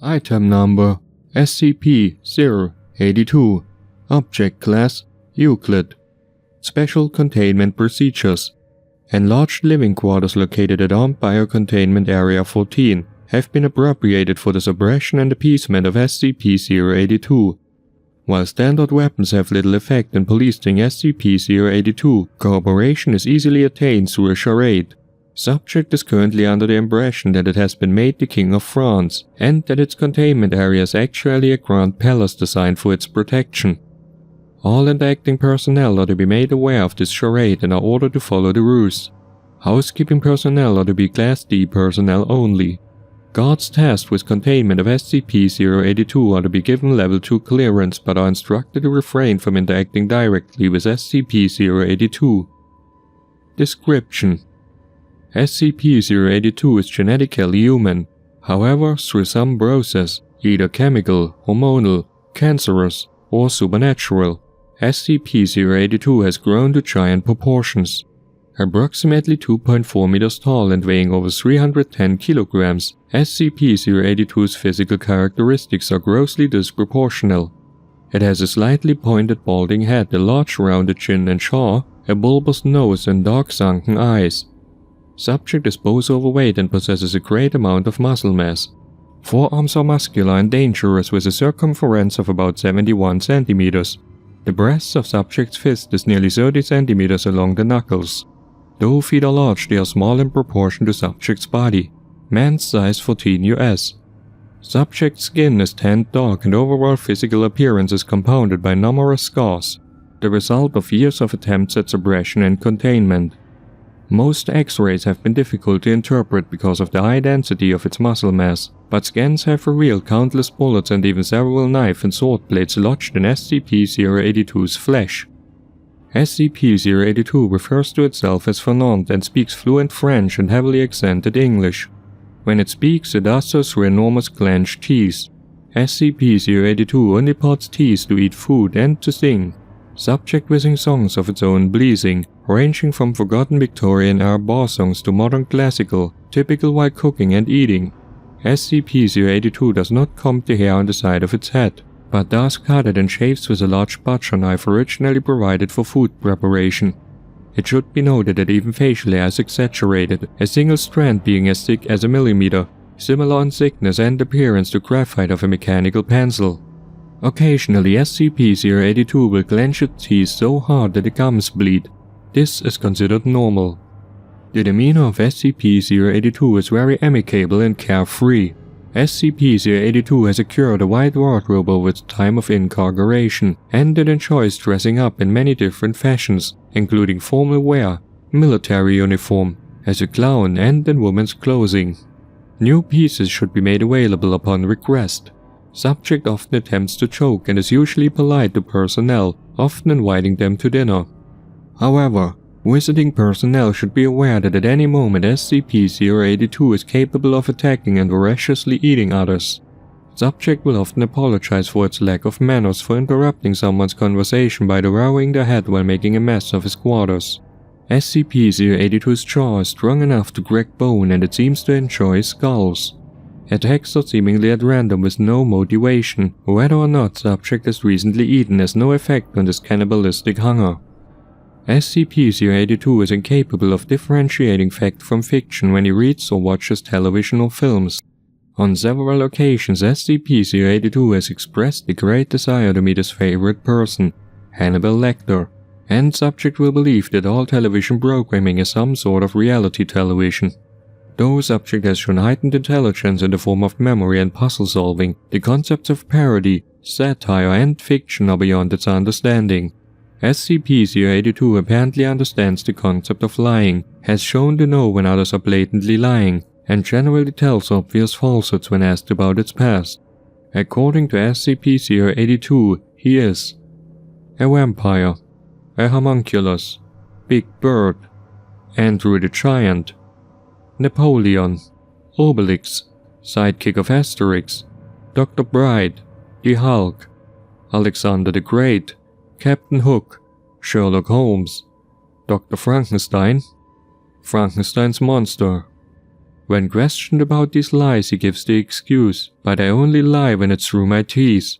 Item Number SCP-082 Object Class Euclid Special Containment Procedures Enlarged living quarters located at Armed Biocontainment Area 14 have been appropriated for the suppression and appeasement of SCP-082. While standard weapons have little effect in policing SCP-082, cooperation is easily attained through a charade. Subject is currently under the impression that it has been made the King of France, and that its containment area is actually a grand palace designed for its protection. All interacting personnel are to be made aware of this charade and are ordered to follow the ruse. Housekeeping personnel are to be Class D personnel only. Guards tasked with containment of SCP-082 are to be given Level 2 clearance but are instructed to refrain from interacting directly with SCP-082. Description: SCP-082 is genetically human. However, through some process, either chemical, hormonal, cancerous, or supernatural, SCP-082 has grown to giant proportions. Approximately 2.4 meters tall and weighing over 310 kilograms, SCP-082's physical characteristics are grossly disproportional. It has a slightly pointed balding head, a large rounded chin and jaw, a bulbous nose and dark sunken eyes. Subject is both overweight and possesses a great amount of muscle mass. Forearms are muscular and dangerous with a circumference of about 71 centimeters. The breadth of subject's fist is nearly 30 centimeters along the knuckles. Though feet are large, they are small in proportion to subject's body. Man's size 14 US. Subject's skin is tanned dark and overall physical appearance is compounded by numerous scars, the result of years of attempts at suppression and containment. Most X-rays have been difficult to interpret because of the high density of its muscle mass, but scans have revealed countless bullets and even several knife and sword blades lodged in SCP-082's flesh. SCP-082 refers to itself as Fernand and speaks fluent French and heavily accented English. When it speaks, it does so through enormous clenched teeth. SCP-082 only parts teeth to eat food and to sing. Subject will sing songs of its own bleating, ranging from forgotten Victorian-era bar songs to modern classical, typical while cooking and eating. SCP-082 does not comb the hair on the side of its head, but does cut it and shaves with a large butcher knife originally provided for food preparation. It should be noted that even facial hair is exaggerated, a single strand being as thick as a millimeter, similar in thickness and appearance to graphite of a mechanical pencil. Occasionally, SCP-082 will clench its teeth so hard that the gums bleed. This is considered normal. The demeanor of SCP-082 is very amicable and carefree. SCP-082 has secured a wide wardrobe over its time of incarceration, and it enjoys dressing up in many different fashions, including formal wear, military uniform, as a clown, and in women's clothing. New pieces should be made available upon request. Subject often attempts to choke and is usually polite to personnel, often inviting them to dinner. However, visiting personnel should be aware that at any moment SCP-082 is capable of attacking and voraciously eating others. Subject will often apologize for its lack of manners for interrupting someone's conversation by lowering their head while making a mess of his quarters. SCP-082's jaw is strong enough to crack bone and it seems to enjoy skulls. Attacks are seemingly at random with no motivation. Whether or not subject has recently eaten has no effect on this cannibalistic hunger. SCP-082 is incapable of differentiating fact from fiction when he reads or watches television or films. On several occasions, SCP-082 has expressed a great desire to meet his favorite person, Hannibal Lecter, and subject will believe that all television programming is some sort of reality television. Though subject has shown heightened intelligence in the form of memory and puzzle solving, the concepts of parody, satire, and fiction are beyond its understanding. SCP-082 apparently understands the concept of lying, has shown to know when others are blatantly lying, and generally tells obvious falsehoods when asked about its past. According to SCP-082, he is a vampire, a homunculus, Big Bird, Andrew the Giant, Napoleon, Obelix, sidekick of Asterix, Dr. Bride, the Hulk, Alexander the Great, Captain Hook, Sherlock Holmes, Dr. Frankenstein, Frankenstein's monster, When questioned about these lies, he gives the excuse, "But I only lie when it's through my teeth."